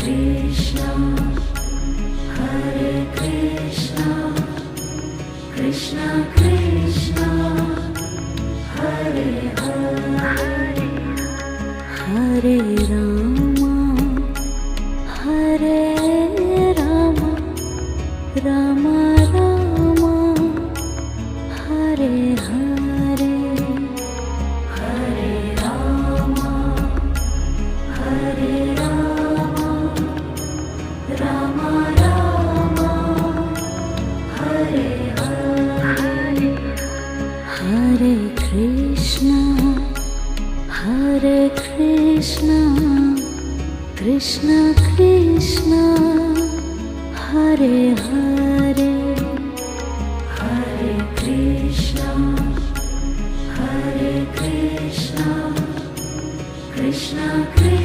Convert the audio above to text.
Krishna, Hare Krishna, Krishna Krishna, Hare Hare, Hare Rama, Hare Rama, Rama Rama, Hare Hare, Hare Rama, Hare Rama, Rama Rama, Hare Hare, Hare Krishna, Hare Krishna, Krishna Krishna, Hare Hare, Hare Krishna, Hare Krishna, Krishna Krishna.